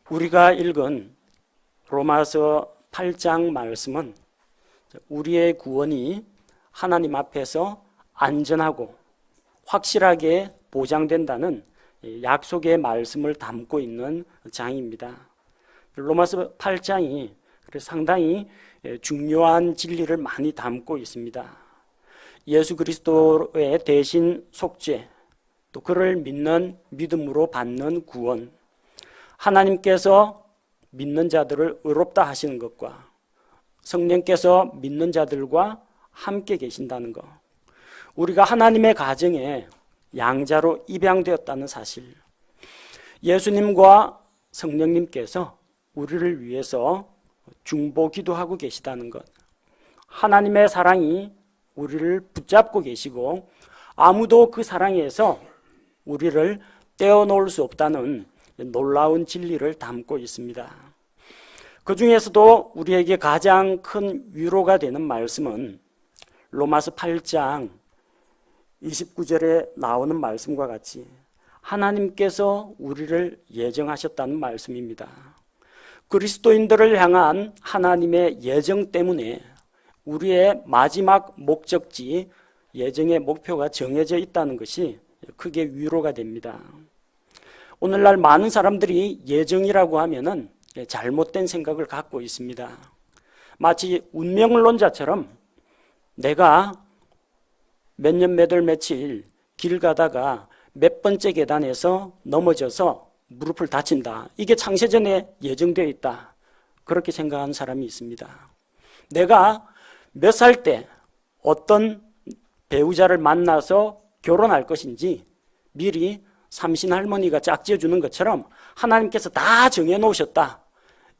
우리가 읽은 로마서 8장 말씀은 우리의 구원이 하나님 앞에서 안전하고 확실하게 보장된다는 약속의 말씀을 담고 있는 장입니다. 로마서 8장이 상당히 중요한 진리를 많이 담고 있습니다. 예수 그리스도의 대신 속죄, 또 그를 믿는 믿음으로 받는 구원, 하나님께서 믿는 자들을 의롭다 하시는 것과 성령께서 믿는 자들과 함께 계신다는 것, 우리가 하나님의 가정에 양자로 입양되었다는 사실, 예수님과 성령님께서 우리를 위해서 중보 기도하고 계시다는 것, 하나님의 사랑이 우리를 붙잡고 계시고 아무도 그 사랑에서 우리를 떼어놓을 수 없다는 놀라운 진리를 담고 있습니다. 그 중에서도 우리에게 가장 큰 위로가 되는 말씀은 로마서 8장 29절에 나오는 말씀과 같이 하나님께서 우리를 예정하셨다는 말씀입니다. 그리스도인들을 향한 하나님의 예정 때문에 우리의 마지막 목적지, 예정의 목표가 정해져 있다는 것이 크게 위로가 됩니다. 오늘날 많은 사람들이 예정이라고 하면은 잘못된 생각을 갖고 있습니다. 마치 운명론자처럼 내가 몇 년 몇 월 며칠 길 가다가 몇 번째 계단에서 넘어져서 무릎을 다친다, 이게 창세전에 예정되어 있다, 그렇게 생각하는 사람이 있습니다. 내가 몇 살 때 어떤 배우자를 만나서 결혼할 것인지 미리 삼신할머니가 짝지어 주는 것처럼 하나님께서 다 정해놓으셨다,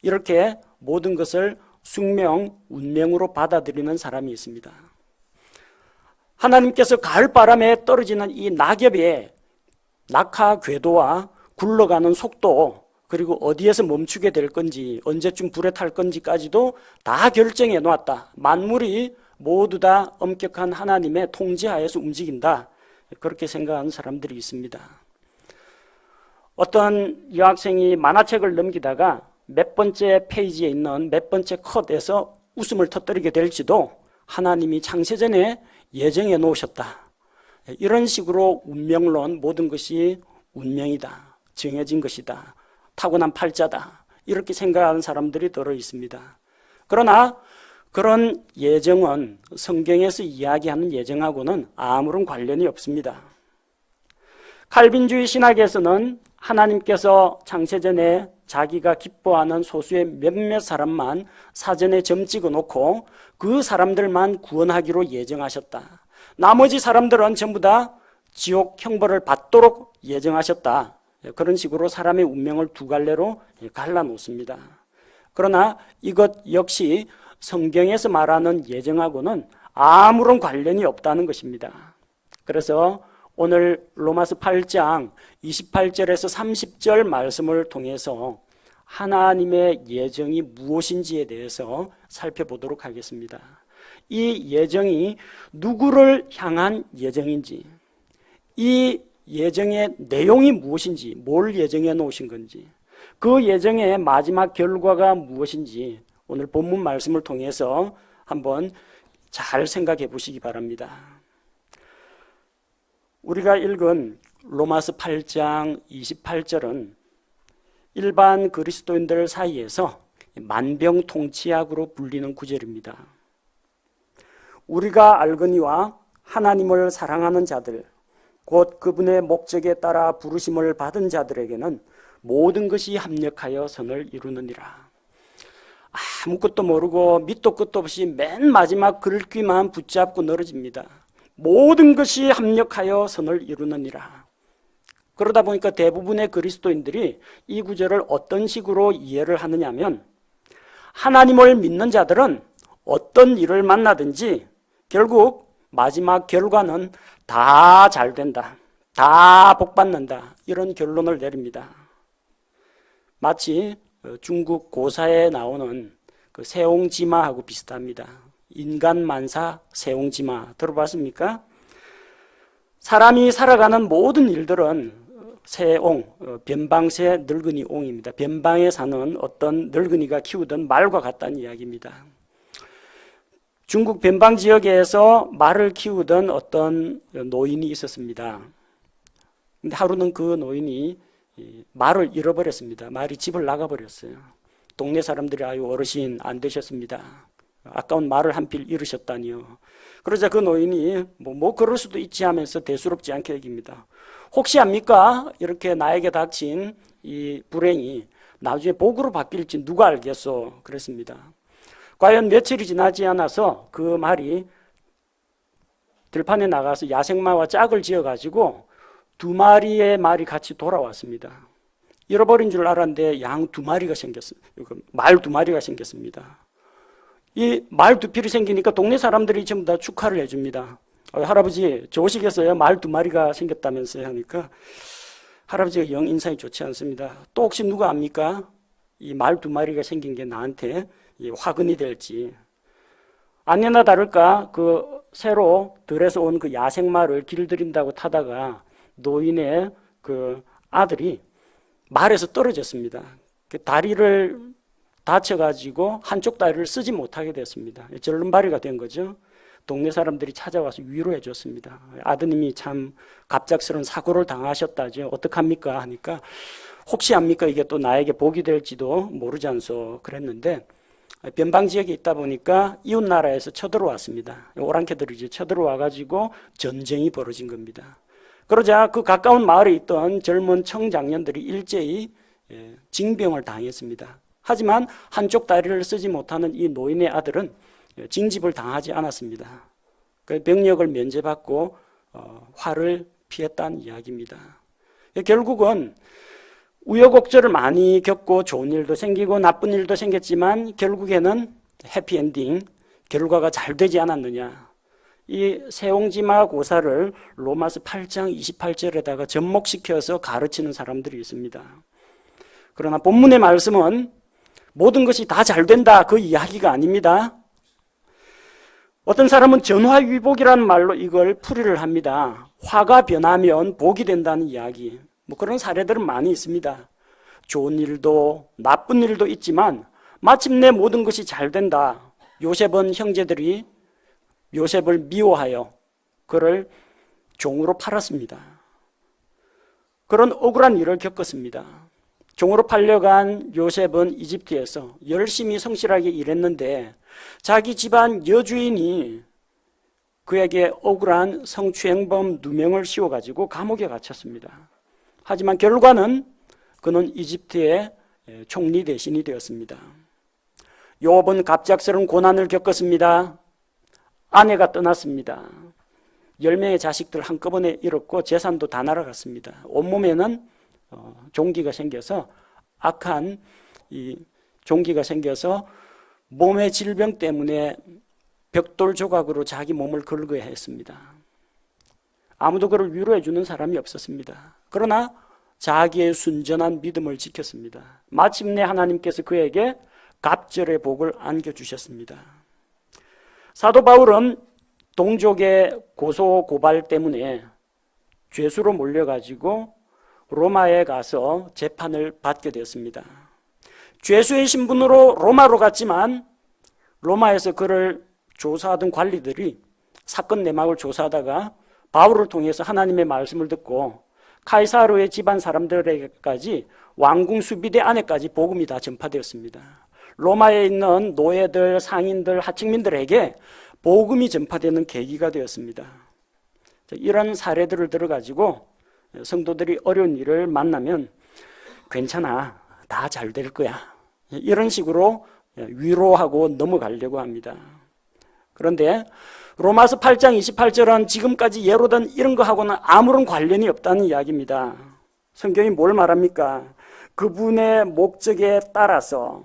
이렇게 모든 것을 숙명, 운명으로 받아들이는 사람이 있습니다. 하나님께서 가을바람에 떨어지는 이 낙엽의 낙하 궤도와 굴러가는 속도, 그리고 어디에서 멈추게 될 건지, 언제쯤 불에 탈 건지까지도 다 결정해 놓았다, 만물이 모두 다 엄격한 하나님의 통제하에서 움직인다, 그렇게 생각하는 사람들이 있습니다. 어떤 여학생이 만화책을 넘기다가 몇 번째 페이지에 있는 몇 번째 컷에서 웃음을 터뜨리게 될지도 하나님이 창세전에 예정해 놓으셨다, 이런 식으로 운명론, 모든 것이 운명이다, 정해진 것이다, 타고난 팔자다, 이렇게 생각하는 사람들이 들어 있습니다. 그러나 그런 예정은 성경에서 이야기하는 예정하고는 아무런 관련이 없습니다. 칼빈주의 신학에서는 하나님께서 창세전에 자기가 기뻐하는 소수의 몇몇 사람만 사전에 점 찍어 놓고 그 사람들만 구원하기로 예정하셨다, 나머지 사람들은 전부 다 지옥 형벌을 받도록 예정하셨다, 그런 식으로 사람의 운명을 두 갈래로 갈라놓습니다. 그러나 이것 역시 성경에서 말하는 예정하고는 아무런 관련이 없다는 것입니다. 그래서 오늘 로마서 8장 28절에서 30절 말씀을 통해서 하나님의 예정이 무엇인지에 대해서 살펴보도록 하겠습니다. 이 예정이 누구를 향한 예정인지, 이 예정의 내용이 무엇인지, 뭘 예정해 놓으신 건지, 그 예정의 마지막 결과가 무엇인지 오늘 본문 말씀을 통해서 한번 잘 생각해 보시기 바랍니다. 우리가 읽은 로마서 8장 28절은 일반 그리스도인들 사이에서 만병통치약으로 불리는 구절입니다. 우리가 알거니와 하나님을 사랑하는 자들, 곧 그분의 목적에 따라 부르심을 받은 자들에게는 모든 것이 합력하여 선을 이루느니라. 아무것도 모르고 밑도 끝도 없이 맨 마지막 글귀만 붙잡고 늘어집니다. 모든 것이 합력하여 선을 이루느니라. 그러다 보니까 대부분의 그리스도인들이 이 구절을 어떤 식으로 이해를 하느냐 하면, 하나님을 믿는 자들은 어떤 일을 만나든지 결국 마지막 결과는 다 잘 된다, 다 복받는다, 이런 결론을 내립니다. 마치 중국 고사에 나오는 그 세옹지마하고 비슷합니다. 인간만사 세옹지마 들어봤습니까? 사람이 살아가는 모든 일들은 새옹, 변방새 늙은이 옹입니다. 변방에 사는 어떤 늙은이가 키우던 말과 같다는 이야기입니다. 중국 변방 지역에서 말을 키우던 어떤 노인이 있었습니다. 근데 하루는 그 노인이 말을 잃어버렸습니다. 말이 집을 나가버렸어요. 동네 사람들이 아유 어르신 안 되셨습니다. 아까운 말을 한 필 잃으셨다니요. 그러자 그 노인이 뭐 그럴 수도 있지 하면서 대수롭지 않게 여깁니다. 혹시 압니까? 이렇게 나에게 닥친 이 불행이 나중에 복으로 바뀔지 누가 알겠소? 그랬습니다. 과연 며칠이 지나지 않아서 그 말이 들판에 나가서 야생마와 짝을 지어가지고 2마리의 말이 같이 돌아왔습니다. 잃어버린 줄 알았는데 양 2마리가 생겼어요. 말 2마리가 생겼습니다. 이 말 2필이 생기니까 동네 사람들이 전부 다 축하를 해줍니다. 할아버지 좋으시겠어요? 말 2마리가 생겼다면서요 하니까 할아버지가 영 인상이 좋지 않습니다. 또 혹시 누가 압니까? 이 말 2마리가 생긴 게 나한테 화근이 될지. 아니나 다를까 그 새로 들에서 온 그 야생말을 길들인다고 타다가 노인의 그 아들이 말에서 떨어졌습니다. 그 다리를 다쳐가지고 한쪽 다리를 쓰지 못하게 됐습니다. 절름발이가 된 거죠. 동네 사람들이 찾아와서 위로해 줬습니다. 아드님이 참 갑작스러운 사고를 당하셨다죠. 어떡합니까? 하니까 혹시 압니까? 이게 또 나에게 복이 될지도 모르지 않소. 그랬는데 변방 지역에 있다 보니까 이웃 나라에서 쳐들어왔습니다. 오랑캐들이 쳐들어와가지고 전쟁이 벌어진 겁니다. 그러자 그 가까운 마을에 있던 젊은 청장년들이 일제히 징병을 당했습니다. 하지만 한쪽 다리를 쓰지 못하는 이 노인의 아들은 징집을 당하지 않았습니다. 병력을 면제받고 화를 피했다는 이야기입니다. 결국은 우여곡절을 많이 겪고 좋은 일도 생기고 나쁜 일도 생겼지만 결국에는 해피엔딩, 결과가 잘 되지 않았느냐. 이 세옹지마 고사를 로마서 8장 28절에다가 접목시켜서 가르치는 사람들이 있습니다. 그러나 본문의 말씀은 모든 것이 다 잘 된다 그 이야기가 아닙니다. 어떤 사람은 전화위복이라는 말로 이걸 풀이를 합니다. 화가 변하면 복이 된다는 이야기. 뭐 그런 사례들은 많이 있습니다. 좋은 일도 나쁜 일도 있지만 마침내 모든 것이 잘 된다. 요셉은 형제들이 요셉을 미워하여 그를 종으로 팔았습니다. 그런 억울한 일을 겪었습니다. 종으로 팔려간 요셉은 이집트에서 열심히 성실하게 일했는데 자기 집안 여주인이 그에게 억울한 성추행범 누명을 씌워가지고 감옥에 갇혔습니다. 하지만 결과는 그는 이집트의 총리 대신이 되었습니다. 요업은 갑작스러운 고난을 겪었습니다. 아내가 떠났습니다. 10명의 자식들 한꺼번에 잃었고 재산도 다 날아갔습니다. 온몸에는 종기가 생겨서 악한 이 종기가 생겨서 몸의 질병 때문에 벽돌 조각으로 자기 몸을 긁어야 했습니다. 아무도 그를 위로해 주는 사람이 없었습니다. 그러나 자기의 순전한 믿음을 지켰습니다. 마침내 하나님께서 그에게 갑절의 복을 안겨주셨습니다. 사도 바울은 동족의 고소 고발 때문에 죄수로 몰려가지고 로마에 가서 재판을 받게 되었습니다. 죄수의 신분으로 로마로 갔지만 로마에서 그를 조사하던 관리들이 사건 내막을 조사하다가 바울을 통해서 하나님의 말씀을 듣고 카이사르의 집안 사람들에게까지 왕궁 수비대 안에까지 복음이 다 전파되었습니다. 로마에 있는 노예들, 상인들, 하층민들에게 복음이 전파되는 계기가 되었습니다. 이런 사례들을 들어가지고 성도들이 어려운 일을 만나면 괜찮아, 다 잘 될 거야. 이런 식으로 위로하고 넘어가려고 합니다. 그런데 로마서 8장 28절은 지금까지 예로된 이런 거하고는 아무런 관련이 없다는 이야기입니다. 성경이 뭘 말합니까? 그분의 목적에 따라서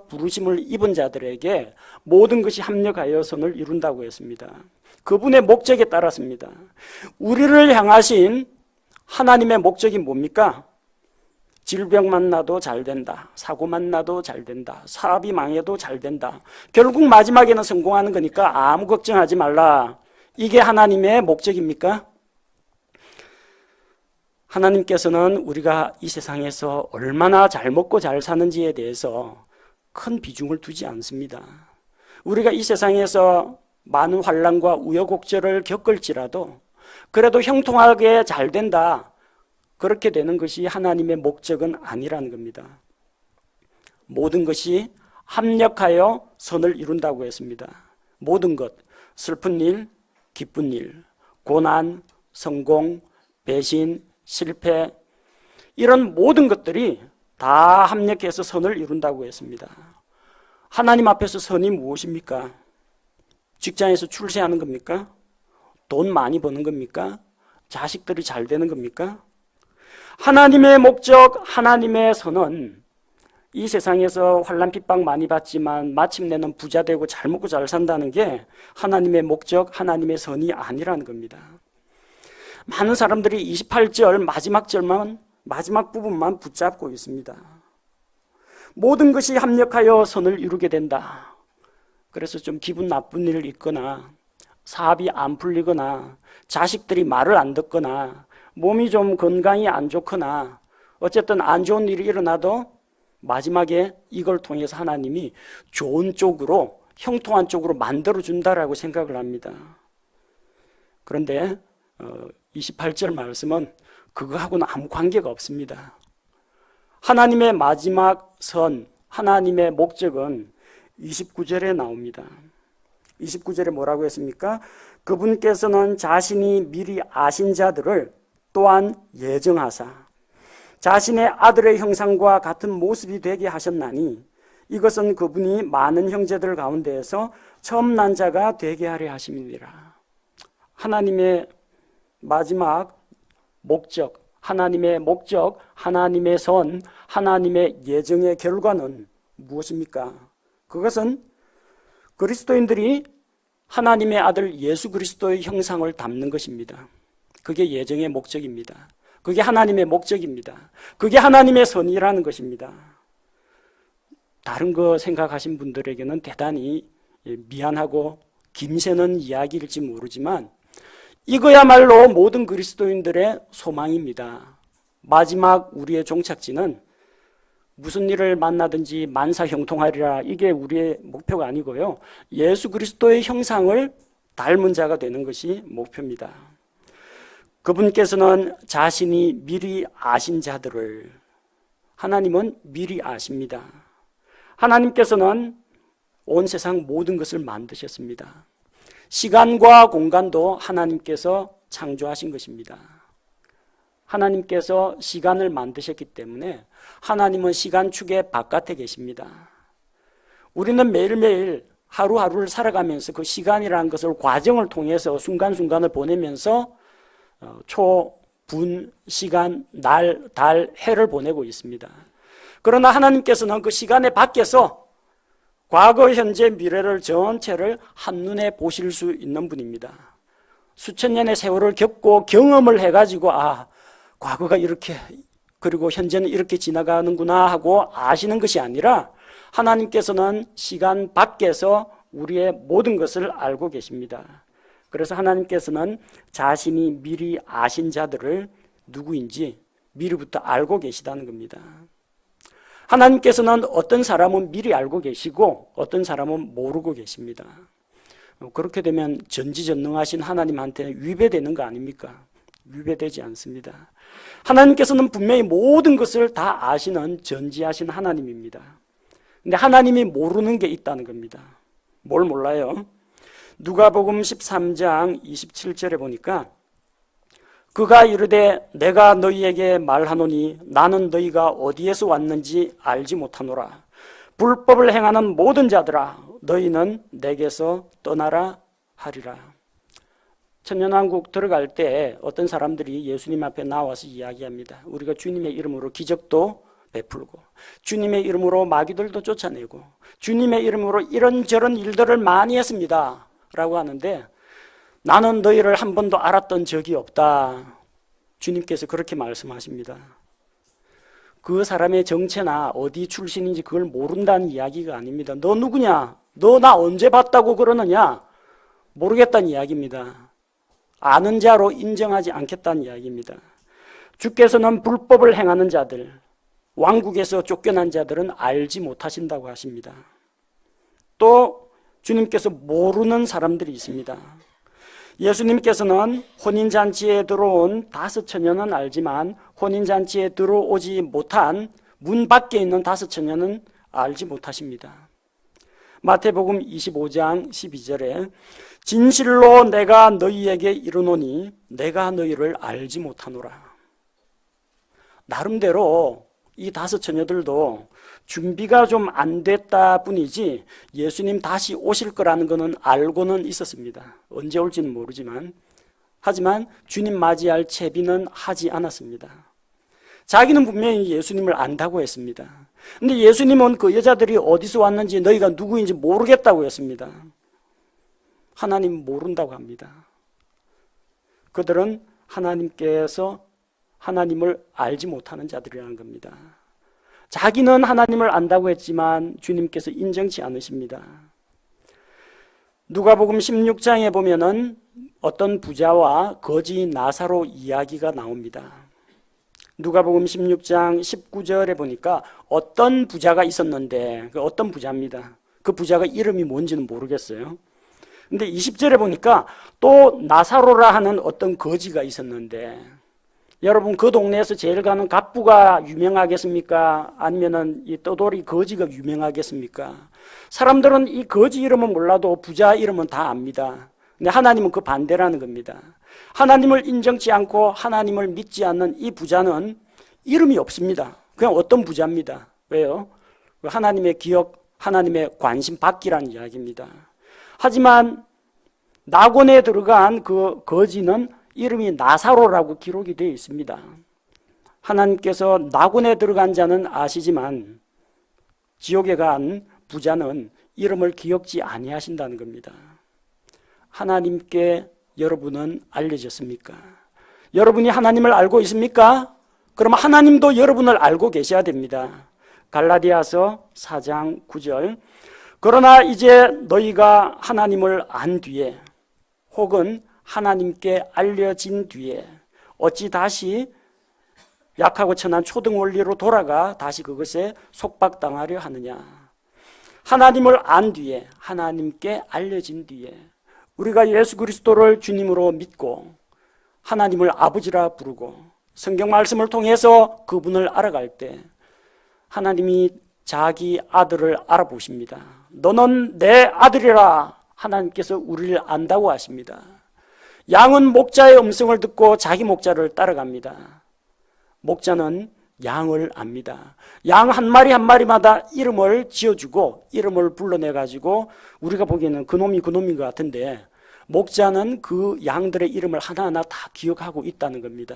부르심을 입은 자들에게 모든 것이 합력하여 선을 이룬다고 했습니다. 그분의 목적에 따라서입니다. 우리를 향하신 하나님의 목적이 뭡니까? 질병만 나도 잘 된다. 사고만 나도 잘 된다. 사업이 망해도 잘 된다. 결국 마지막에는 성공하는 거니까 아무 걱정하지 말라. 이게 하나님의 목적입니까? 하나님께서는 우리가 이 세상에서 얼마나 잘 먹고 잘 사는지에 대해서 큰 비중을 두지 않습니다. 우리가 이 세상에서 많은 환난과 우여곡절을 겪을지라도 그래도 형통하게 잘 된다, 그렇게 되는 것이 하나님의 목적은 아니라는 겁니다. 모든 것이 합력하여 선을 이룬다고 했습니다. 모든 것, 슬픈 일, 기쁜 일, 고난, 성공, 배신, 실패, 이런 모든 것들이 다 합력해서 선을 이룬다고 했습니다. 하나님 앞에서 선이 무엇입니까? 직장에서 출세하는 겁니까? 돈 많이 버는 겁니까? 자식들이 잘 되는 겁니까? 하나님의 목적, 하나님의 선은 이 세상에서 환난 핍박 많이 받지만 마침내는 부자 되고 잘 먹고 잘 산다는 게 하나님의 목적, 하나님의 선이 아니라는 겁니다. 많은 사람들이 28절 마지막 부분만 붙잡고 있습니다. 모든 것이 합력하여 선을 이루게 된다. 그래서 좀 기분 나쁜 일이 있거나 사업이 안 풀리거나 자식들이 말을 안 듣거나 몸이 좀 건강이 안 좋거나 어쨌든 안 좋은 일이 일어나도 마지막에 이걸 통해서 하나님이 좋은 쪽으로, 형통한 쪽으로 만들어준다라고 생각을 합니다. 그런데 28절 말씀은 그거하고는 아무 관계가 없습니다. 하나님의 마지막 선, 하나님의 목적은 29절에 나옵니다. 29절에 뭐라고 했습니까? 그분께서는 자신이 미리 아신 자들을 또한 예정하사 자신의 아들의 형상과 같은 모습이 되게 하셨나니 이것은 그분이 많은 형제들 가운데에서 처음 난 자가 되게 하려 하심이니라. 하나님의 마지막 목적, 하나님의 목적, 하나님의 선, 하나님의 예정의 결과는 무엇입니까? 그것은 그리스도인들이 하나님의 아들 예수 그리스도의 형상을 담는 것입니다. 그게 예정의 목적입니다. 그게 하나님의 목적입니다. 그게 하나님의 선이라는 것입니다. 다른 거 생각하신 분들에게는 대단히 미안하고 김새는 이야기일지 모르지만 이거야말로 모든 그리스도인들의 소망입니다. 마지막 우리의 종착지는 무슨 일을 만나든지 만사형통하리라, 이게 우리의 목표가 아니고요. 예수 그리스도의 형상을 닮은 자가 되는 것이 목표입니다. 그분께서는 자신이 미리 아신 자들을, 하나님은 미리 아십니다. 하나님께서는 온 세상 모든 것을 만드셨습니다. 시간과 공간도 하나님께서 창조하신 것입니다. 하나님께서 시간을 만드셨기 때문에 하나님은 시간축의 바깥에 계십니다. 우리는 매일매일 하루하루를 살아가면서 그 시간이라는 것을 과정을 통해서 순간순간을 보내면서 초, 분, 시간, 날, 달, 해를 보내고 있습니다. 그러나 하나님께서는 그 시간의 밖에서 과거, 현재, 미래를 전체를 한눈에 보실 수 있는 분입니다. 수천 년의 세월을 겪고 경험을 해가지고 과거가 이렇게, 그리고 현재는 이렇게 지나가는구나 하고 아시는 것이 아니라 하나님께서는 시간 밖에서 우리의 모든 것을 알고 계십니다. 그래서 하나님께서는 자신이 미리 아신 자들을 누구인지 미리부터 알고 계시다는 겁니다. 하나님께서는 어떤 사람은 미리 알고 계시고 어떤 사람은 모르고 계십니다. 그렇게 되면 전지전능하신 하나님한테 위배되는 거 아닙니까? 위배되지 않습니다. 하나님께서는 분명히 모든 것을 다 아시는 전지하신 하나님입니다. 근데 하나님이 모르는 게 있다는 겁니다. 뭘 몰라요? 누가복음 13장 27절에 보니까 그가 이르되 내가 너희에게 말하노니 나는 너희가 어디에서 왔는지 알지 못하노라. 불법을 행하는 모든 자들아 너희는 내게서 떠나라 하리라. 천년왕국 들어갈 때 어떤 사람들이 예수님 앞에 나와서 이야기합니다. 우리가 주님의 이름으로 기적도 베풀고 주님의 이름으로 마귀들도 쫓아내고 주님의 이름으로 이런저런 일들을 많이 했습니다 라고 하는데 나는 너희를 한 번도 알았던 적이 없다. 주님께서 그렇게 말씀하십니다. 그 사람의 정체나 어디 출신인지 그걸 모른다는 이야기가 아닙니다. 너 누구냐? 너 나 언제 봤다고 그러느냐? 모르겠다는 이야기입니다. 아는 자로 인정하지 않겠다는 이야기입니다. 주께서는 불법을 행하는 자들, 왕국에서 쫓겨난 자들은 알지 못하신다고 하십니다. 또 주님께서 모르는 사람들이 있습니다. 예수님께서는 혼인잔치에 들어온 5처녀는 알지만 혼인잔치에 들어오지 못한 문 밖에 있는 5처녀는 알지 못하십니다. 마태복음 25장 12절에 진실로 내가 너희에게 이르노니 내가 너희를 알지 못하노라. 나름대로 이 5처녀들도 준비가 좀 안 됐다 뿐이지 예수님 다시 오실 거라는 것은 알고는 있었습니다. 언제 올지는 모르지만. 하지만 주님 맞이할 채비는 하지 않았습니다. 자기는 분명히 예수님을 안다고 했습니다. 근데 예수님은 그 여자들이 어디서 왔는지 너희가 누구인지 모르겠다고 했습니다. 하나님 모른다고 합니다. 그들은 하나님께서 하나님을 알지 못하는 자들이라는 겁니다. 자기는 하나님을 안다고 했지만 주님께서 인정치 않으십니다. 누가복음 16장에 보면은 어떤 부자와 거지 나사로 이야기가 나옵니다. 누가복음 16장 19절에 보니까 어떤 부자가 있었는데, 그 어떤 부자입니다. 그 부자가 이름이 뭔지는 모르겠어요. 근데 20절에 보니까 또 나사로라 하는 어떤 거지가 있었는데, 여러분 그 동네에서 제일 가는 갑부가 유명하겠습니까? 아니면은 이 떠돌이 거지가 유명하겠습니까? 사람들은 이 거지 이름은 몰라도 부자 이름은 다 압니다. 근데 하나님은 그 반대라는 겁니다. 하나님을 인정치 않고 하나님을 믿지 않는 이 부자는 이름이 없습니다. 그냥 어떤 부자입니다. 왜요? 하나님의 기억, 하나님의 관심 받기라는 이야기입니다. 하지만 낙원에 들어간 그 거지는 이름이 나사로라고 기록이 되어 있습니다. 하나님께서 낙원에 들어간 자는 아시지만 지옥에 간 부자는 이름을 기억지 아니하신다는 겁니다. 하나님께 여러분은 알려졌습니까? 여러분이 하나님을 알고 있습니까? 그럼 하나님도 여러분을 알고 계셔야 됩니다. 갈라디아서 4장 9절 그러나 이제 너희가 하나님을 안 뒤에 혹은 하나님께 알려진 뒤에 어찌 다시 약하고 천한 초등 원리로 돌아가 다시 그것에 속박당하려 하느냐. 하나님을 안 뒤에 하나님께 알려진 뒤에 우리가 예수 그리스도를 주님으로 믿고 하나님을 아버지라 부르고 성경 말씀을 통해서 그분을 알아갈 때 하나님이 자기 아들을 알아보십니다. 너는 내 아들이라 하나님께서 우리를 안다고 하십니다. 양은 목자의 음성을 듣고 자기 목자를 따라갑니다. 목자는 양을 압니다. 양 한 마리 한 마리마다 이름을 지어주고 이름을 불러내가지고 우리가 보기에는 그놈인 것 같은데 목자는 그 양들의 이름을 하나하나 다 기억하고 있다는 겁니다.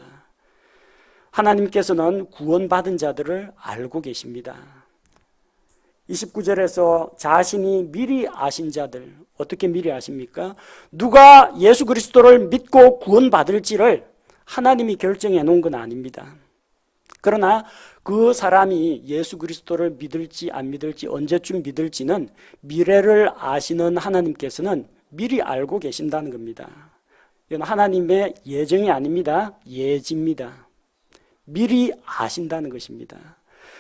하나님께서는 구원받은 자들을 알고 계십니다. 29절에서 자신이 미리 아신 자들, 어떻게 미리 아십니까? 누가 예수 그리스도를 믿고 구원받을지를 하나님이 결정해 놓은 건 아닙니다. 그러나 그 사람이 예수 그리스도를 믿을지 안 믿을지 언제쯤 믿을지는 미래를 아시는 하나님께서는 미리 알고 계신다는 겁니다. 이건 하나님의 예정이 아닙니다. 예지입니다. 미리 아신다는 것입니다.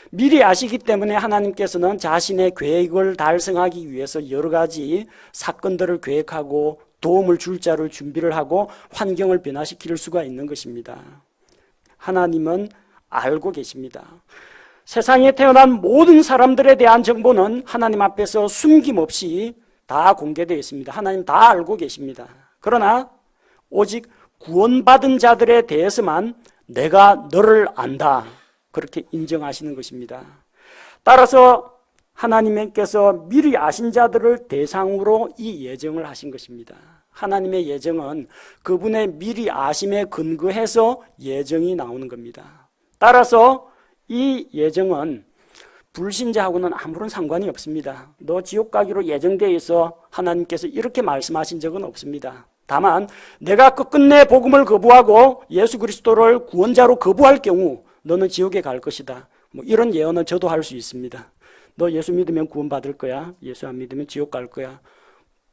미리 아시기 때문에 하나님께서는 자신의 계획을 달성하기 위해서 여러 가지 사건들을 계획하고 도움을 줄 자를 준비를 하고 환경을 변화시킬 수가 있는 것입니다. 하나님은 알고 계십니다. 세상에 태어난 모든 사람들에 대한 정보는 하나님 앞에서 숨김없이 다 공개되어 있습니다. 하나님 다 알고 계십니다. 그러나 오직 구원받은 자들에 대해서만 내가 너를 안다. 그렇게 인정하시는 것입니다. 따라서 하나님께서 미리 아신 자들을 대상으로 이 예정을 하신 것입니다. 하나님의 예정은 그분의 미리 아심에 근거해서 예정이 나오는 겁니다. 따라서 이 예정은 불신자하고는 아무런 상관이 없습니다. 너 지옥 가기로 예정되어 있어 하나님께서 이렇게 말씀하신 적은 없습니다. 다만 내가 끝끝내 복음을 거부하고 예수 그리스도를 구원자로 거부할 경우 너는 지옥에 갈 것이다. 뭐 이런 예언은 저도 할 수 있습니다. 너 예수 믿으면 구원받을 거야. 예수 안 믿으면 지옥 갈 거야.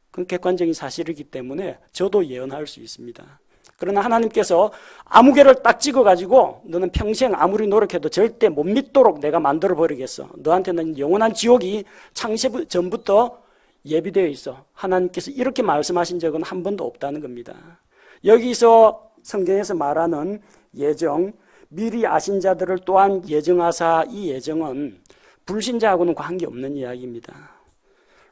그건 객관적인 사실이기 때문에 저도 예언할 수 있습니다. 그러나 하나님께서 아무개를 딱 찍어가지고 너는 평생 아무리 노력해도 절대 못 믿도록 내가 만들어버리겠어. 너한테는 영원한 지옥이 창세 전부터 예비되어 있어. 하나님께서 이렇게 말씀하신 적은 한 번도 없다는 겁니다. 여기서 성경에서 말하는 예정, 미리 아신 자들을 또한 예정하사, 이 예정은 불신자하고는 관계없는 이야기입니다.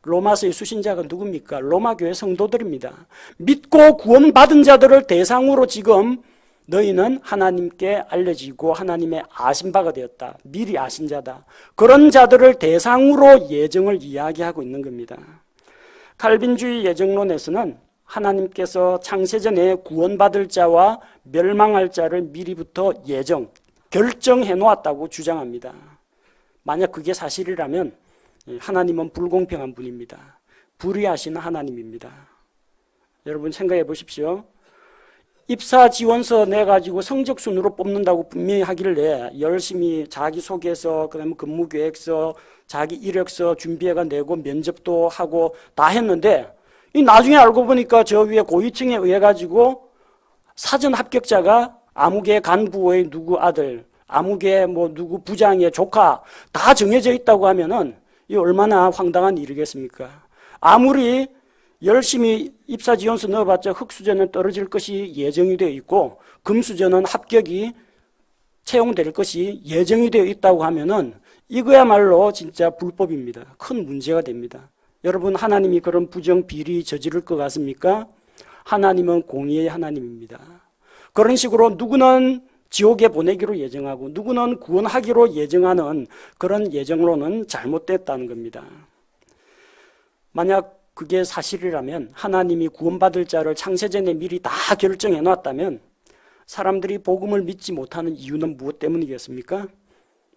로마서의 수신자가 누굽니까? 로마 교회 성도들입니다. 믿고 구원받은 자들을 대상으로 지금 너희는 하나님께 알려지고 하나님의 아신 바가 되었다. 미리 아신 자다. 그런 자들을 대상으로 예정을 이야기하고 있는 겁니다. 칼빈주의 예정론에서는 하나님께서 창세전에 구원받을 자와 멸망할 자를 미리부터 예정, 결정해 놓았다고 주장합니다. 만약 그게 사실이라면 하나님은 불공평한 분입니다. 불의하시는 하나님입니다. 여러분 생각해 보십시오. 입사 지원서 내가지고 성적순으로 뽑는다고 분명히 하길래 열심히 자기소개서, 그다음에 근무계획서, 자기 이력서 준비해가 내고 면접도 하고 다 했는데 이 나중에 알고 보니까 저 위에 고위층에 의해 가지고 사전 합격자가 아무개 간부의 누구 아들, 아무개 뭐 누구 부장의 조카 다 정해져 있다고 하면은 이 얼마나 황당한 일이겠습니까? 아무리 열심히 입사지원서 넣어봤자 흑수저는 떨어질 것이 예정이 되어 있고 금수저는 합격이 채용될 것이 예정이 되어 있다고 하면은 이거야말로 진짜 불법입니다. 큰 문제가 됩니다. 여러분, 하나님이 그런 부정 비리 저지를 것 같습니까? 하나님은 공의의 하나님입니다. 그런 식으로 누구는 지옥에 보내기로 예정하고 누구는 구원하기로 예정하는 그런 예정론은 잘못됐다는 겁니다. 만약 그게 사실이라면 하나님이 구원받을 자를 창세전에 미리 다 결정해 놨다면 사람들이 복음을 믿지 못하는 이유는 무엇 때문이겠습니까?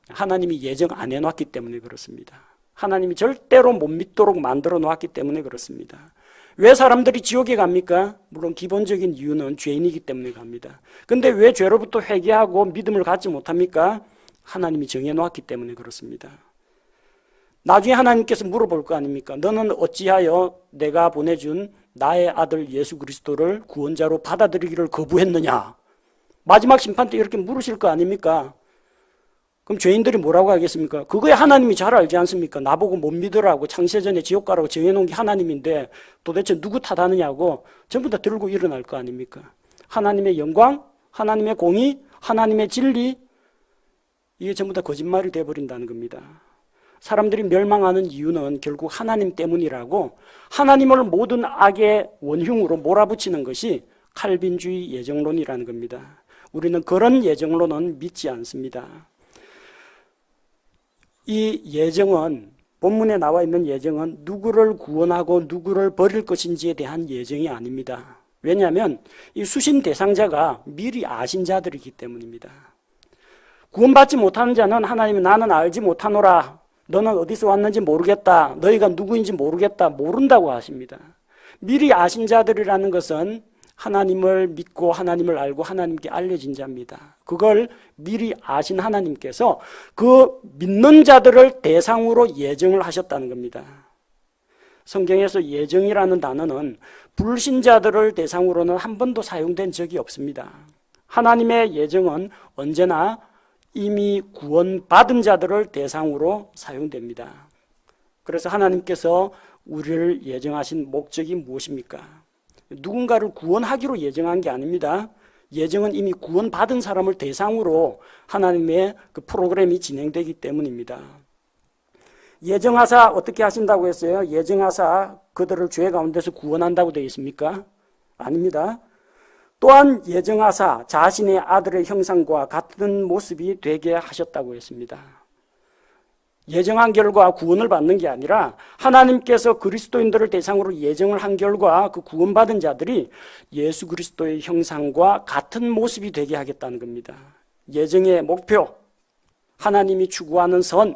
하나님이 예정 안 해놨기 때문에 그렇습니다. 하나님이 절대로 못 믿도록 만들어 놓았기 때문에 그렇습니다. 왜 사람들이 지옥에 갑니까? 물론 기본적인 이유는 죄인이기 때문에 갑니다. 근데 왜 죄로부터 회개하고 믿음을 갖지 못합니까? 하나님이 정해놓았기 때문에 그렇습니다. 나중에 하나님께서 물어볼 거 아닙니까? 너는 어찌하여 내가 보내준 나의 아들 예수 그리스도를 구원자로 받아들이기를 거부했느냐? 마지막 심판 때 이렇게 물으실 거 아닙니까? 그럼 죄인들이 뭐라고 하겠습니까? 그거야 하나님이 잘 알지 않습니까? 나보고 못 믿으라고 창세전에 지옥 가라고 정해놓은 게 하나님인데 도대체 누구 탓하느냐고 전부 다 들고 일어날 거 아닙니까? 하나님의 영광, 하나님의 공의, 하나님의 진리, 이게 전부 다 거짓말이 되어버린다는 겁니다. 사람들이 멸망하는 이유는 결국 하나님 때문이라고 하나님을 모든 악의 원흉으로 몰아붙이는 것이 칼빈주의 예정론이라는 겁니다. 우리는 그런 예정론은 믿지 않습니다. 이 예정은, 본문에 나와 있는 예정은 누구를 구원하고 누구를 버릴 것인지에 대한 예정이 아닙니다. 왜냐하면 이 수신 대상자가 미리 아신 자들이기 때문입니다. 구원받지 못하는 자는 하나님이 나는 알지 못하노라, 너는 어디서 왔는지 모르겠다, 너희가 누구인지 모르겠다, 모른다고 하십니다. 미리 아신 자들이라는 것은 하나님을 믿고 하나님을 알고 하나님께 알려진 자입니다. 그걸 미리 아신 하나님께서 그 믿는 자들을 대상으로 예정을 하셨다는 겁니다. 성경에서 예정이라는 단어는 불신자들을 대상으로는 한 번도 사용된 적이 없습니다. 하나님의 예정은 언제나 이미 구원받은 자들을 대상으로 사용됩니다. 그래서 하나님께서 우리를 예정하신 목적이 무엇입니까? 누군가를 구원하기로 예정한 게 아닙니다. 예정은 이미 구원받은 사람을 대상으로 하나님의 그 프로그램이 진행되기 때문입니다. 예정하사 어떻게 하신다고 했어요? 예정하사 그들을 죄 가운데서 구원한다고 되어 있습니까? 아닙니다. 또한 예정하사 자신의 아들의 형상과 같은 모습이 되게 하셨다고 했습니다. 예정한 결과 구원을 받는 게 아니라 하나님께서 그리스도인들을 대상으로 예정을 한 결과 그 구원받은 자들이 예수 그리스도의 형상과 같은 모습이 되게 하겠다는 겁니다. 예정의 목표, 하나님이 추구하는 선,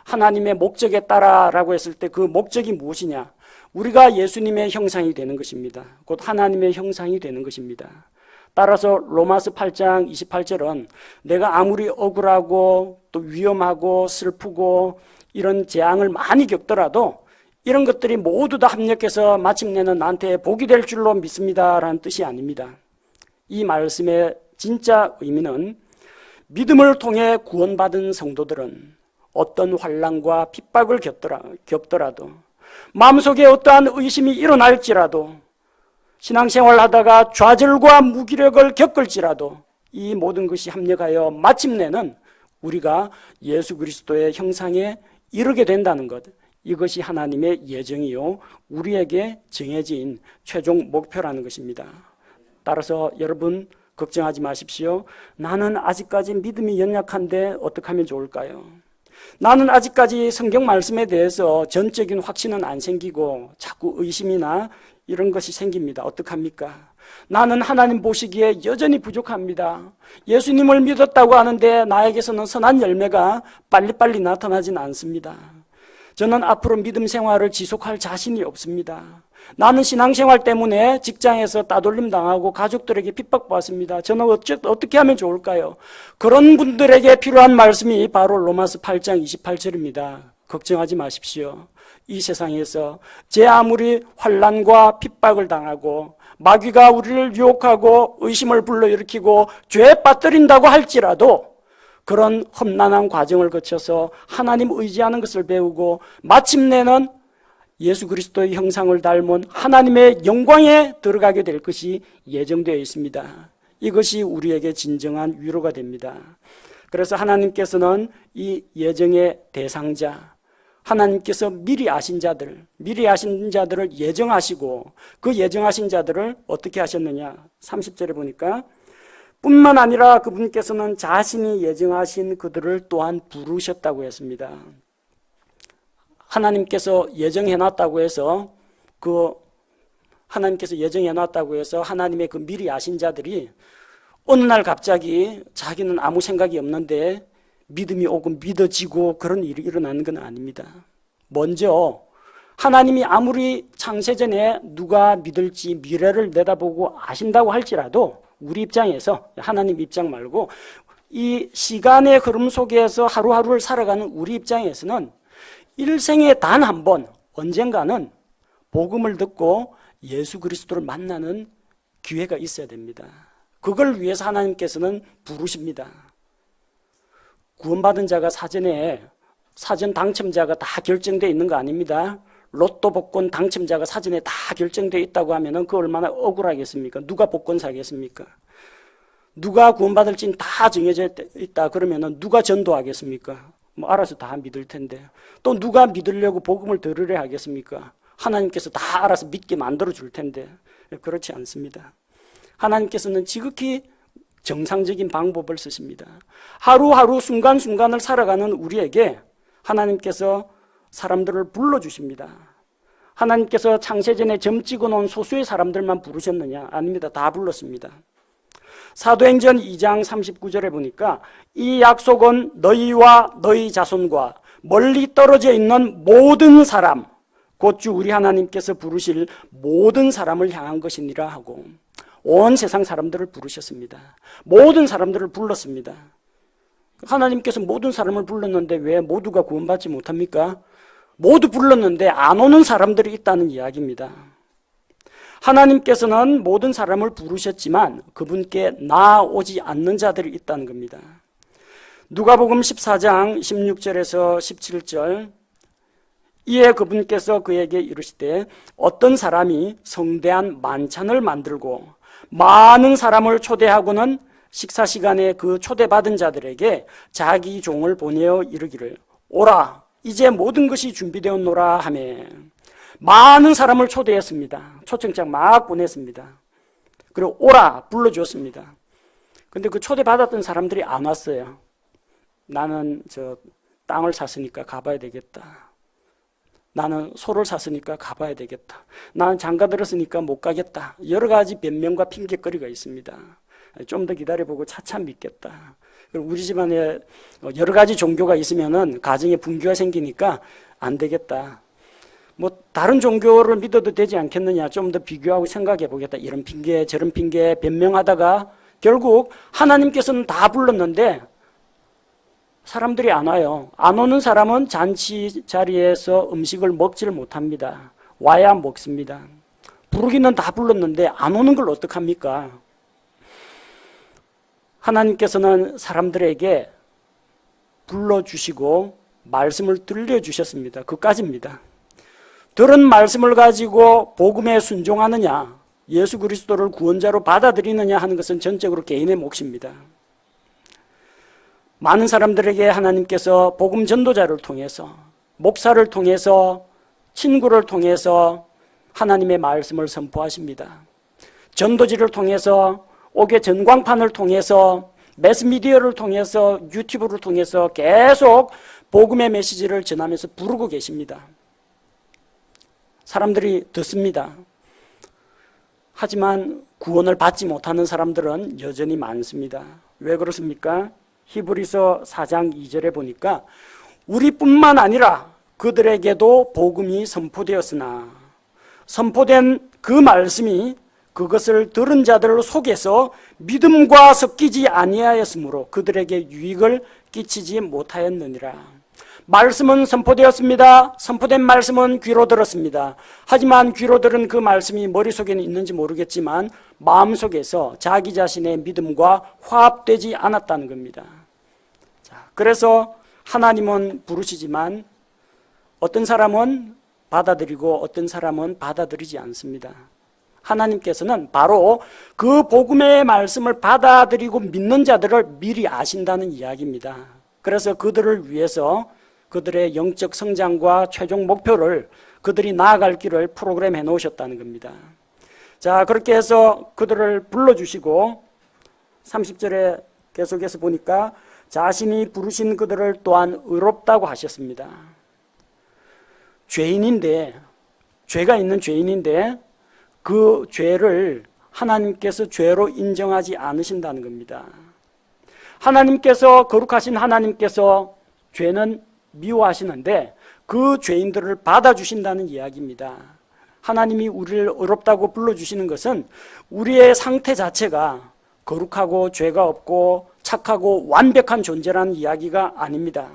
하나님의 목적에 따라라고 했을 때 그 목적이 무엇이냐? 우리가 예수님의 형상이 되는 것입니다. 곧 하나님의 형상이 되는 것입니다. 따라서 로마서 8장 28절은 내가 아무리 억울하고 또 위험하고 슬프고 이런 재앙을 많이 겪더라도 이런 것들이 모두 다 합력해서 마침내는 나한테 복이 될 줄로 믿습니다라는 뜻이 아닙니다. 이 말씀의 진짜 의미는 믿음을 통해 구원받은 성도들은 어떤 환난과 핍박을 겪더라도 마음속에 어떠한 의심이 일어날지라도 신앙생활 하다가 좌절과 무기력을 겪을지라도 이 모든 것이 합력하여 마침내는 우리가 예수 그리스도의 형상에 이르게 된다는 것, 이것이 하나님의 예정이요 우리에게 정해진 최종 목표라는 것입니다. 따라서 여러분 걱정하지 마십시오. 나는 아직까지 믿음이 연약한데 어떻게 하면 좋을까요? 나는 아직까지 성경 말씀에 대해서 전적인 확신은 안 생기고 자꾸 의심이나 이런 것이 생깁니다. 어떡합니까? 나는 하나님 보시기에 여전히 부족합니다. 예수님을 믿었다고 하는데 나에게서는 선한 열매가 빨리빨리 나타나진 않습니다. 저는 앞으로 믿음 생활을 지속할 자신이 없습니다. 나는 신앙생활 때문에 직장에서 따돌림 당하고 가족들에게 핍박받습니다. 저는 어떻게 하면 좋을까요? 그런 분들에게 필요한 말씀이 바로 로마서 8장 28절입니다. 걱정하지 마십시오. 이 세상에서 제 아무리 환난과 핍박을 당하고 마귀가 우리를 유혹하고 의심을 불러일으키고 죄에 빠뜨린다고 할지라도 그런 험난한 과정을 거쳐서 하나님 의지하는 것을 배우고 마침내는 예수 그리스도의 형상을 닮은 하나님의 영광에 들어가게 될 것이 예정되어 있습니다. 이것이 우리에게 진정한 위로가 됩니다. 그래서 하나님께서는 이 예정의 대상자, 하나님께서 미리 아신 자들을 예정하시고 그 예정하신 자들을 어떻게 하셨느냐? 30절에 보니까 뿐만 아니라 그분께서는 자신이 예정하신 그들을 또한 부르셨다고 했습니다. 하나님께서 예정해놨다고 해서 하나님의 그 미리 아신 자들이 어느 날 갑자기 자기는 아무 생각이 없는데 믿음이 오고 믿어지고 그런 일이 일어나는 건 아닙니다. 먼저 하나님이 아무리 창세전에 누가 믿을지 미래를 내다보고 아신다고 할지라도 우리 입장에서, 하나님 입장 말고 이 시간의 흐름 속에서 하루하루를 살아가는 우리 입장에서는 일생에 단 한 번 언젠가는 복음을 듣고 예수 그리스도를 만나는 기회가 있어야 됩니다. 그걸 위해서 하나님께서는 부르십니다. 구원받은 자가 사전 당첨자가 다 결정되어 있는 거 아닙니다. 로또 복권 당첨자가 사전에 다 결정되어 있다고 하면 그 얼마나 억울하겠습니까? 누가 복권 사겠습니까? 누가 구원받을지는 다 정해져 있다 그러면 누가 전도하겠습니까? 알아서 다 믿을 텐데. 또 누가 믿으려고 복음을 들으려 하겠습니까? 하나님께서 다 알아서 믿게 만들어 줄 텐데. 그렇지 않습니다. 하나님께서는 지극히 정상적인 방법을 쓰십니다. 하루하루 순간순간을 살아가는 우리에게 하나님께서 사람들을 불러주십니다. 하나님께서 창세전에 점 찍어놓은 소수의 사람들만 부르셨느냐? 아닙니다. 다 불렀습니다. 사도행전 2장 39절에 보니까 이 약속은 너희와 너희 자손과 멀리 떨어져 있는 모든 사람, 곧 주 우리 하나님께서 부르실 모든 사람을 향한 것이니라 하고 온 세상 사람들을 부르셨습니다. 모든 사람들을 불렀습니다. 하나님께서 모든 사람을 불렀는데 왜 모두가 구원받지 못합니까? 모두 불렀는데 안 오는 사람들이 있다는 이야기입니다. 하나님께서는 모든 사람을 부르셨지만 그분께 나아오지 않는 자들이 있다는 겁니다. 누가복음 14장 16절에서 17절, 이에 그분께서 그에게 이르시되 어떤 사람이 성대한 만찬을 만들고 많은 사람을 초대하고는 식사 시간에 그 초대받은 자들에게 자기 종을 보내어 이르기를 오라 이제 모든 것이 준비되었노라 하매 많은 사람을 초대했습니다. 초청장 막 보냈습니다. 그리고 오라 불러주었습니다. 근데 그 초대받았던 사람들이 안 왔어요. 나는 땅을 샀으니까 가봐야 되겠다. 나는 소를 샀으니까 가봐야 되겠다. 나는 장가 들었으니까 못 가겠다. 여러 가지 변명과 핑계거리가 있습니다. 좀 더 기다려보고 차차 믿겠다. 우리 집안에 여러 가지 종교가 있으면은 가정에 분규가 생기니까 안 되겠다. 다른 종교를 믿어도 되지 않겠느냐. 좀 더 비교하고 생각해 보겠다. 이런 핑계, 저런 핑계 변명하다가 결국 하나님께서는 다 불렀는데 사람들이 안 와요. 안 오는 사람은 잔치 자리에서 음식을 먹지를 못합니다. 와야 먹습니다. 부르기는 다 불렀는데 안 오는 걸 어떡합니까? 하나님께서는 사람들에게 불러주시고 말씀을 들려주셨습니다. 그까지입니다. 들은 말씀을 가지고 복음에 순종하느냐, 예수 그리스도를 구원자로 받아들이느냐 하는 것은 전적으로 개인의 몫입니다. 많은 사람들에게 하나님께서 복음 전도자를 통해서, 목사를 통해서, 친구를 통해서 하나님의 말씀을 선포하십니다. 전도지를 통해서, 옥의 전광판을 통해서, 매스미디어를 통해서, 유튜브를 통해서 계속 복음의 메시지를 전하면서 부르고 계십니다. 사람들이 듣습니다. 하지만 구원을 받지 못하는 사람들은 여전히 많습니다. 왜 그렇습니까? 히브리서 4장 2절에 보니까 우리뿐만 아니라 그들에게도 복음이 선포되었으나 선포된 그 말씀이 그것을 들은 자들 속에서 믿음과 섞이지 아니하였으므로 그들에게 유익을 끼치지 못하였느니라. 말씀은 선포되었습니다. 선포된 말씀은 귀로 들었습니다. 하지만 귀로 들은 그 말씀이 머릿속에는 있는지 모르겠지만 마음속에서 자기 자신의 믿음과 화합되지 않았다는 겁니다. 자, 그래서 하나님은 부르시지만 어떤 사람은 받아들이고 어떤 사람은 받아들이지 않습니다. 하나님께서는 바로 그 복음의 말씀을 받아들이고 믿는 자들을 미리 아신다는 이야기입니다. 그래서 그들을 위해서 그들의 영적 성장과 최종 목표를 그들이 나아갈 길을 프로그램해 놓으셨다는 겁니다. 자, 그렇게 해서 그들을 불러주시고 30절에 계속해서 보니까 자신이 부르신 그들을 또한 의롭다고 하셨습니다. 죄인인데, 죄가 있는 죄인인데 그 죄를 하나님께서 죄로 인정하지 않으신다는 겁니다. 하나님께서, 거룩하신 하나님께서 죄는 미워하시는데 그 죄인들을 받아주신다는 이야기입니다. 하나님이 우리를 의롭다고 불러주시는 것은 우리의 상태 자체가 거룩하고 죄가 없고 착하고 완벽한 존재라는 이야기가 아닙니다.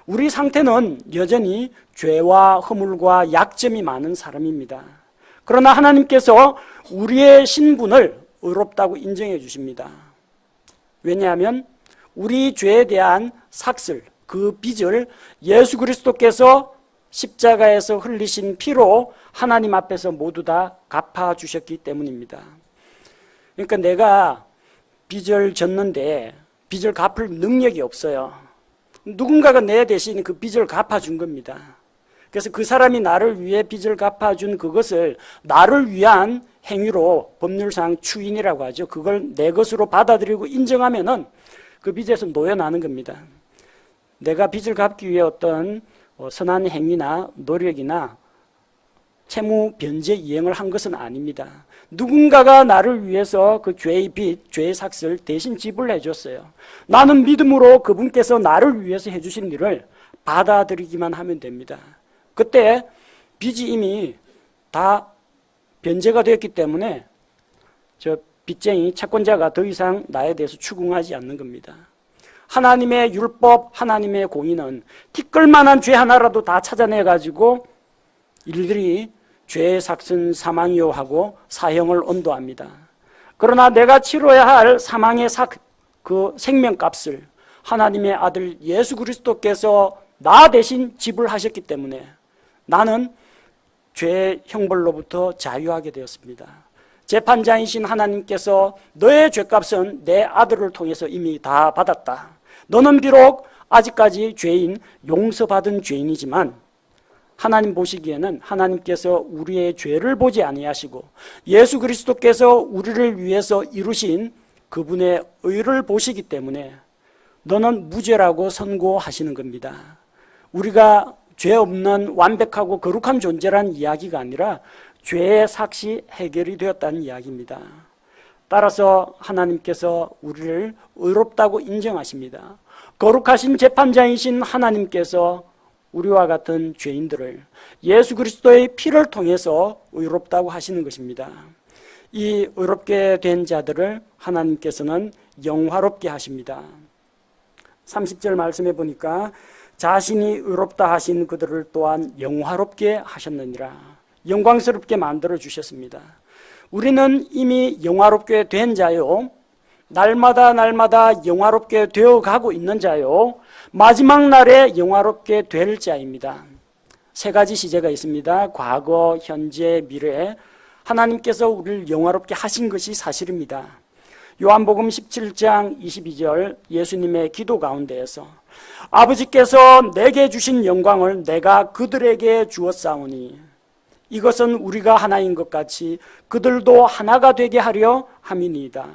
우리 상태는 여전히 죄와 허물과 약점이 많은 사람입니다. 그러나 하나님께서 우리의 신분을 의롭다고 인정해 주십니다. 왜냐하면 우리 죄에 대한 삭슬, 그 빚을 예수 그리스도께서 십자가에서 흘리신 피로 하나님 앞에서 모두 다 갚아주셨기 때문입니다. 그러니까 내가 빚을 졌는데 빚을 갚을 능력이 없어요. 누군가가 내 대신 그 빚을 갚아준 겁니다. 그래서 그 사람이 나를 위해 빚을 갚아준 그것을 나를 위한 행위로 법률상 추인이라고 하죠. 그걸 내 것으로 받아들이고 인정하면은 그 빚에서 놓여나는 겁니다. 내가 빚을 갚기 위해 어떤 선한 행위나 노력이나 채무 변제 이행을 한 것은 아닙니다. 누군가가 나를 위해서 그 죄의 빚, 죄의 삭슬 대신 지불해 줬어요. 나는 믿음으로 그분께서 나를 위해서 해주신 일을 받아들이기만 하면 됩니다. 그때 빚이 이미 다 변제가 되었기 때문에 저 빚쟁이 채권자가 더 이상 나에 대해서 추궁하지 않는 겁니다. 하나님의 율법, 하나님의 공의는 티끌만한 죄 하나라도 다 찾아내가지고 일일이 죄의 삭슨 사망이요 하고 사형을 언도합니다. 그러나 내가 치러야 할 사망의 그 생명값을 하나님의 아들 예수 그리스도께서 나 대신 지불하셨기 때문에 나는 죄의 형벌로부터 자유하게 되었습니다. 재판장이신 하나님께서 너의 죄값은 내 아들을 통해서 이미 다 받았다. 너는 비록 아직까지 죄인, 용서받은 죄인이지만 하나님 보시기에는 하나님께서 우리의 죄를 보지 아니하시고 예수 그리스도께서 우리를 위해서 이루신 그분의 의를 보시기 때문에 너는 무죄라고 선고하시는 겁니다. 우리가 죄 없는 완벽하고 거룩한 존재라는 이야기가 아니라 죄의 삭시 해결이 되었다는 이야기입니다. 따라서 하나님께서 우리를 의롭다고 인정하십니다. 거룩하신 재판장이신 하나님께서 우리와 같은 죄인들을 예수 그리스도의 피를 통해서 의롭다고 하시는 것입니다. 이 의롭게 된 자들을 하나님께서는 영화롭게 하십니다. 30절 말씀해 보니까 자신이 의롭다 하신 그들을 또한 영화롭게 하셨느니라. 영광스럽게 만들어 주셨습니다. 우리는 이미 영화롭게 된 자요, 날마다 날마다 영화롭게 되어가고 있는 자요, 마지막 날에 영화롭게 될 자입니다. 세 가지 시제가 있습니다. 과거, 현재, 미래. 하나님께서 우리를 영화롭게 하신 것이 사실입니다. 요한복음 17장 22절 예수님의 기도 가운데에서 아버지께서 내게 주신 영광을 내가 그들에게 주었사오니 이것은 우리가 하나인 것 같이 그들도 하나가 되게 하려 함이니이다.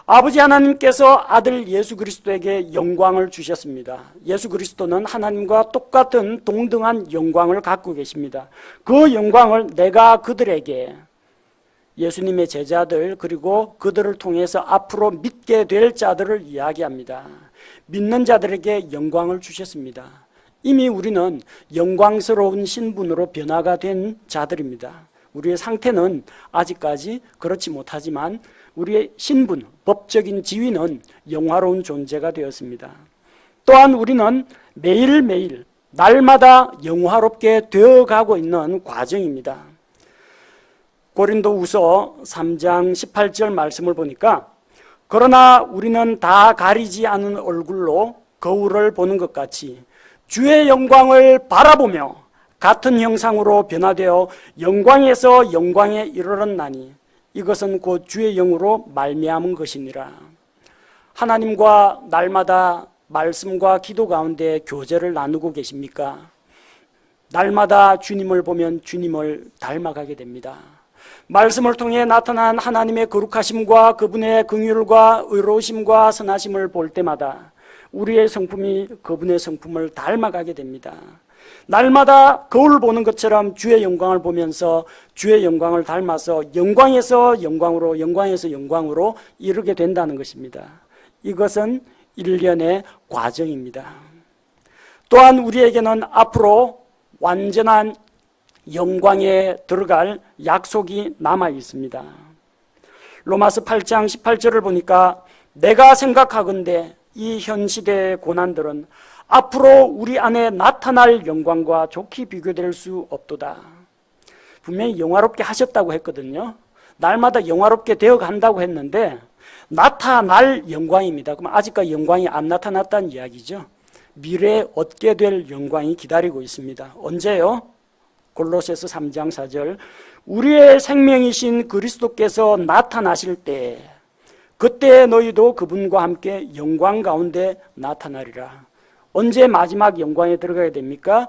아버지 하나님께서 아들 예수 그리스도에게 영광을 주셨습니다. 예수 그리스도는 하나님과 똑같은 동등한 영광을 갖고 계십니다. 그 영광을 내가 그들에게, 예수님의 제자들 그리고 그들을 통해서 앞으로 믿게 될 자들을 이야기합니다. 믿는 자들에게 영광을 주셨습니다. 이미 우리는 영광스러운 신분으로 변화가 된 자들입니다. 우리의 상태는 아직까지 그렇지 못하지만 우리의 신분, 법적인 지위는 영화로운 존재가 되었습니다. 또한 우리는 매일매일 날마다 영화롭게 되어가고 있는 과정입니다. 고린도후서 3장 18절 말씀을 보니까 그러나 우리는 다 가리지 않은 얼굴로 거울을 보는 것 같이 주의 영광을 바라보며 같은 형상으로 변화되어 영광에서 영광에 이르렀나니 이것은 곧 주의 영으로 말미암은 것이니라. 하나님과 날마다 말씀과 기도 가운데 교제를 나누고 계십니까? 날마다 주님을 보면 주님을 닮아가게 됩니다. 말씀을 통해 나타난 하나님의 거룩하심과 그분의 긍휼과 의로우심과 선하심을 볼 때마다 우리의 성품이 그분의 성품을 닮아가게 됩니다. 날마다 거울 보는 것처럼 주의 영광을 보면서 주의 영광을 닮아서 영광에서 영광으로, 영광에서 영광으로 이르게 된다는 것입니다. 이것은 일련의 과정입니다. 또한 우리에게는 앞으로 완전한 영광에 들어갈 약속이 남아 있습니다. 로마서 8장 18절을 보니까 내가 생각하건대 이 현 시대의 고난들은 앞으로 우리 안에 나타날 영광과 좋게 비교될 수 없도다. 분명히 영화롭게 하셨다고 했거든요. 날마다 영화롭게 되어 간다고 했는데 나타날 영광입니다. 그럼 아직까지 영광이 안 나타났다는 이야기죠. 미래에 얻게 될 영광이 기다리고 있습니다. 언제요? 골로새서 3장 4절 우리의 생명이신 그리스도께서 나타나실 때 그때 너희도 그분과 함께 영광 가운데 나타나리라. 언제 마지막 영광에 들어가게 됩니까?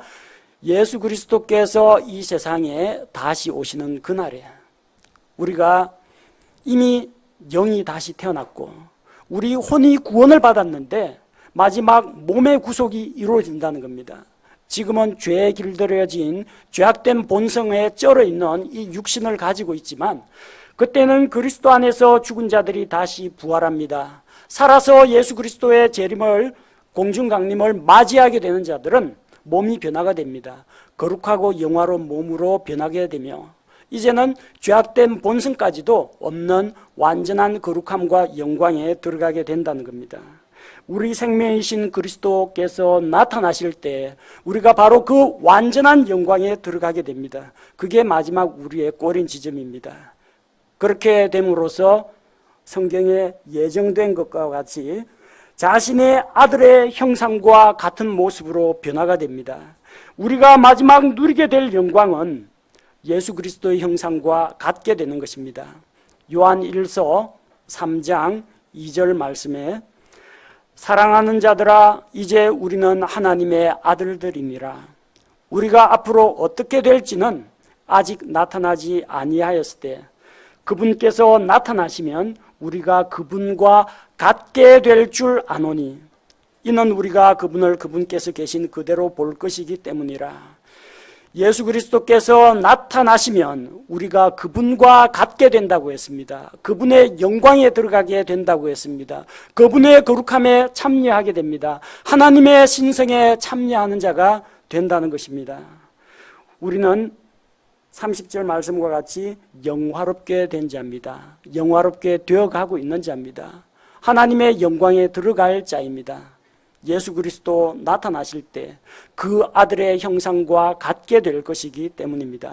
예수 그리스도께서 이 세상에 다시 오시는 그날에 우리가 이미 영이 다시 태어났고 우리 혼이 구원을 받았는데 마지막 몸의 구속이 이루어진다는 겁니다. 지금은 죄에 길들여진 죄악된 본성에 쩔어 있는 이 육신을 가지고 있지만 그때는 그리스도 안에서 죽은 자들이 다시 부활합니다. 살아서 예수 그리스도의 재림을 공중 강림을 맞이하게 되는 자들은 몸이 변화가 됩니다. 거룩하고 영화로운 몸으로 변하게 되며 이제는 죄악된 본성까지도 없는 완전한 거룩함과 영광에 들어가게 된다는 겁니다. 우리 생명이신 그리스도께서 나타나실 때 우리가 바로 그 완전한 영광에 들어가게 됩니다. 그게 마지막 우리의 꼬린 지점입니다. 그렇게 됨으로써 성경에 예정된 것과 같이 자신의 아들의 형상과 같은 모습으로 변화가 됩니다. 우리가 마지막 누리게 될 영광은 예수 그리스도의 형상과 같게 되는 것입니다. 요한 1서 3장 2절 말씀에 사랑하는 자들아 이제 우리는 하나님의 아들들이니라. 우리가 앞으로 어떻게 될지는 아직 나타나지 아니하였을 때 그분께서 나타나시면 우리가 그분과 같게 될 줄 아노니 이는 우리가 그분을 그분께서 계신 그대로 볼 것이기 때문이라. 예수 그리스도께서 나타나시면 우리가 그분과 같게 된다고 했습니다. 그분의 영광에 들어가게 된다고 했습니다. 그분의 거룩함에 참여하게 됩니다. 하나님의 신성에 참여하는 자가 된다는 것입니다. 우리는 30절 말씀과 같이 영화롭게 된 자입니다. 영화롭게 되어가고 있는 자입니다. 하나님의 영광에 들어갈 자입니다. 예수 그리스도 나타나실 때 그 아들의 형상과 같게 될 것이기 때문입니다.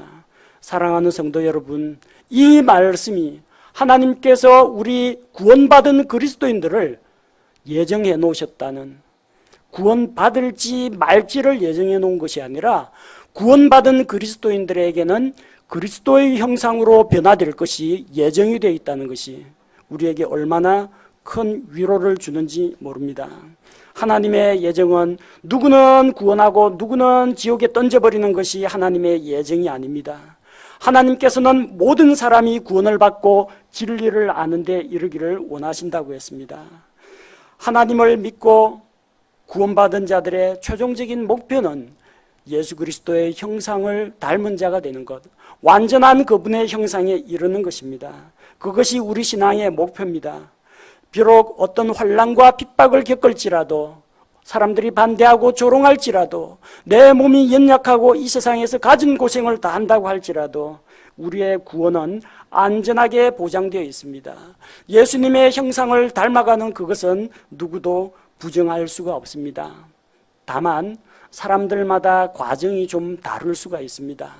사랑하는 성도 여러분, 이 말씀이 하나님께서 우리 구원받은 그리스도인들을 예정해 놓으셨다는, 구원받을지 말지를 예정해 놓은 것이 아니라 구원받은 그리스도인들에게는 그리스도의 형상으로 변화될 것이 예정이 되어 있다는 것이 우리에게 얼마나 큰 위로를 주는지 모릅니다. 하나님의 예정은 누구는 구원하고 누구는 지옥에 던져버리는 것이 하나님의 예정이 아닙니다. 하나님께서는 모든 사람이 구원을 받고 진리를 아는 데 이르기를 원하신다고 했습니다. 하나님을 믿고 구원받은 자들의 최종적인 목표는 예수 그리스도의 형상을 닮은 자가 되는 것, 완전한 그분의 형상에 이르는 것입니다. 그것이 우리 신앙의 목표입니다. 비록 어떤 환난과 핍박을 겪을지라도, 사람들이 반대하고 조롱할지라도, 내 몸이 연약하고 이 세상에서 가진 고생을 다 한다고 할지라도 우리의 구원은 안전하게 보장되어 있습니다. 예수님의 형상을 닮아가는 그것은 누구도 부정할 수가 없습니다. 다만 사람들마다 과정이 좀 다를 수가 있습니다.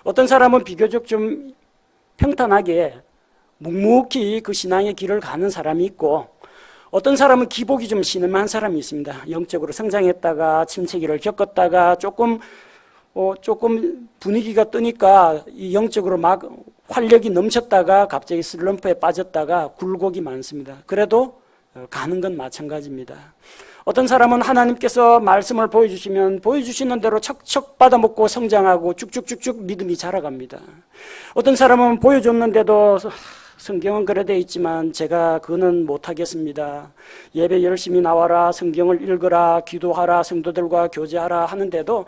어떤 사람은 비교적 좀 평탄하게 묵묵히 그 신앙의 길을 가는 사람이 있고, 어떤 사람은 기복이 좀 심한 사람이 있습니다. 영적으로 성장했다가 침체기를 겪었다가 조금 분위기가 뜨니까 영적으로 막 활력이 넘쳤다가 갑자기 슬럼프에 빠졌다가 굴곡이 많습니다. 그래도 가는 건 마찬가지입니다. 어떤 사람은 하나님께서 말씀을 보여주시면 보여주시는 대로 척척 받아먹고 성장하고 쭉쭉쭉쭉 믿음이 자라갑니다. 어떤 사람은 보여줬는데도 성경은 그래 돼 있지만 제가 그거는 못하겠습니다. 예배 열심히 나와라, 성경을 읽어라, 기도하라, 성도들과 교제하라 하는데도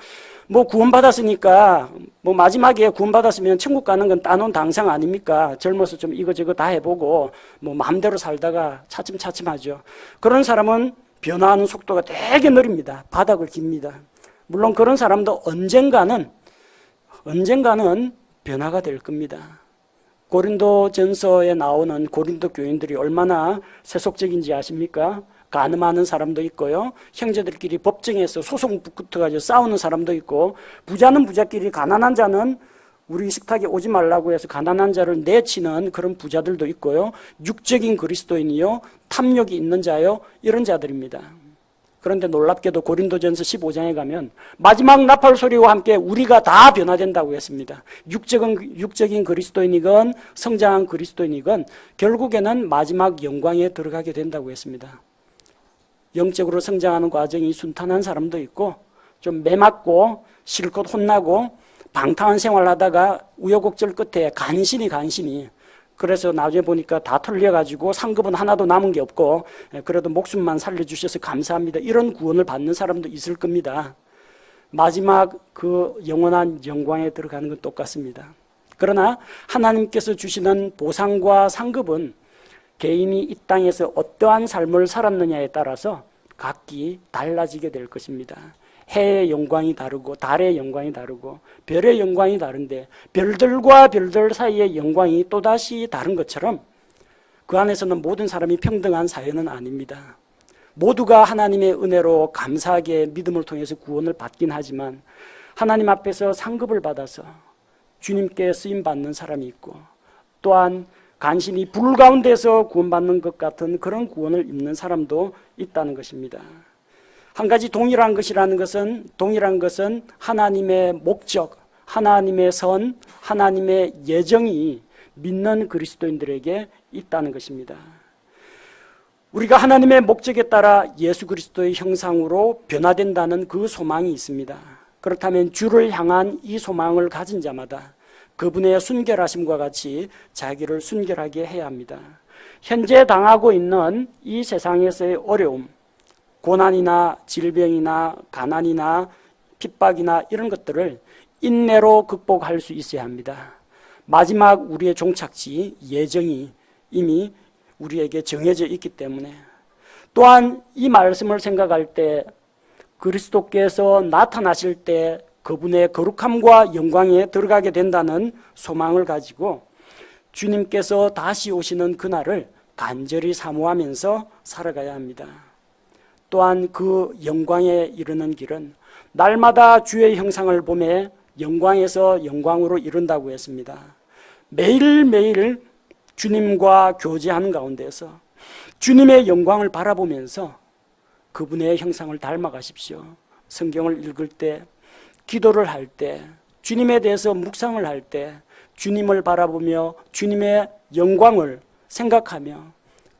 뭐 구원받았으니까, 뭐 마지막에 구원받았으면 천국 가는 건 따놓은 당상 아닙니까? 젊어서 좀 이거저거 다 해보고 뭐 마음대로 살다가 차츰차츰하죠. 그런 사람은 변화하는 속도가 되게 느립니다. 바닥을 깁니다. 물론 그런 사람도 언젠가는 변화가 될 겁니다. 고린도전서에 나오는 고린도 교인들이 얼마나 세속적인지 아십니까? 간음하는 사람도 있고요, 형제들끼리 법정에서 소송 붙어가지고 싸우는 사람도 있고, 부자는 부자끼리 가난한 자는 우리 식탁에 오지 말라고 해서 가난한 자를 내치는 그런 부자들도 있고요, 육적인 그리스도인이요, 탐욕이 있는 자요, 이런 자들입니다. 그런데 놀랍게도 고린도전서 15장에 가면 마지막 나팔 소리와 함께 우리가 다 변화된다고 했습니다. 육적인 그리스도인이건 성장한 그리스도인이건 결국에는 마지막 영광에 들어가게 된다고 했습니다. 영적으로 성장하는 과정이 순탄한 사람도 있고, 좀 매맞고 실컷 혼나고 방탕한 생활을 하다가 우여곡절 끝에 간신히 그래서 나중에 보니까 다 털려가지고 상급은 하나도 남은 게 없고, 그래도 목숨만 살려주셔서 감사합니다, 이런 구원을 받는 사람도 있을 겁니다. 마지막 그 영원한 영광에 들어가는 건 똑같습니다. 그러나 하나님께서 주시는 보상과 상급은 개인이 이 땅에서 어떠한 삶을 살았느냐에 따라서 각기 달라지게 될 것입니다. 해의 영광이 다르고 달의 영광이 다르고 별의 영광이 다른데, 별들과 별들 사이의 영광이 또다시 다른 것처럼 그 안에서는 모든 사람이 평등한 사회는 아닙니다. 모두가 하나님의 은혜로 감사하게 믿음을 통해서 구원을 받긴 하지만 하나님 앞에서 상급을 받아서 주님께 쓰임받는 사람이 있고, 또한 간신히 불 가운데서 구원받는 것 같은 그런 구원을 입는 사람도 있다는 것입니다. 한 가지 동일한 것은 하나님의 목적, 하나님의 선, 하나님의 예정이 믿는 그리스도인들에게 있다는 것입니다. 우리가 하나님의 목적에 따라 예수 그리스도의 형상으로 변화된다는 그 소망이 있습니다. 그렇다면 주를 향한 이 소망을 가진 자마다 그분의 순결하심과 같이 자기를 순결하게 해야 합니다. 현재 당하고 있는 이 세상에서의 어려움, 고난이나 질병이나 가난이나 핍박이나 이런 것들을 인내로 극복할 수 있어야 합니다. 마지막 우리의 종착지, 예정이 이미 우리에게 정해져 있기 때문에, 또한 이 말씀을 생각할 때 그리스도께서 나타나실 때 그분의 거룩함과 영광에 들어가게 된다는 소망을 가지고 주님께서 다시 오시는 그날을 간절히 사모하면서 살아가야 합니다. 또한 그 영광에 이르는 길은 날마다 주의 형상을 보며 영광에서 영광으로 이른다고 했습니다. 매일매일 주님과 교제하는 가운데서 주님의 영광을 바라보면서 그분의 형상을 닮아가십시오. 성경을 읽을 때, 기도를 할 때, 주님에 대해서 묵상을 할 때 주님을 바라보며 주님의 영광을 생각하며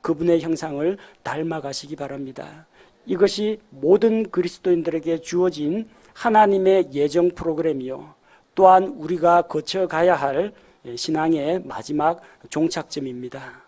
그분의 형상을 닮아가시기 바랍니다. 이것이 모든 그리스도인들에게 주어진 하나님의 예정 프로그램이요, 또한 우리가 거쳐가야 할 신앙의 마지막 종착점입니다.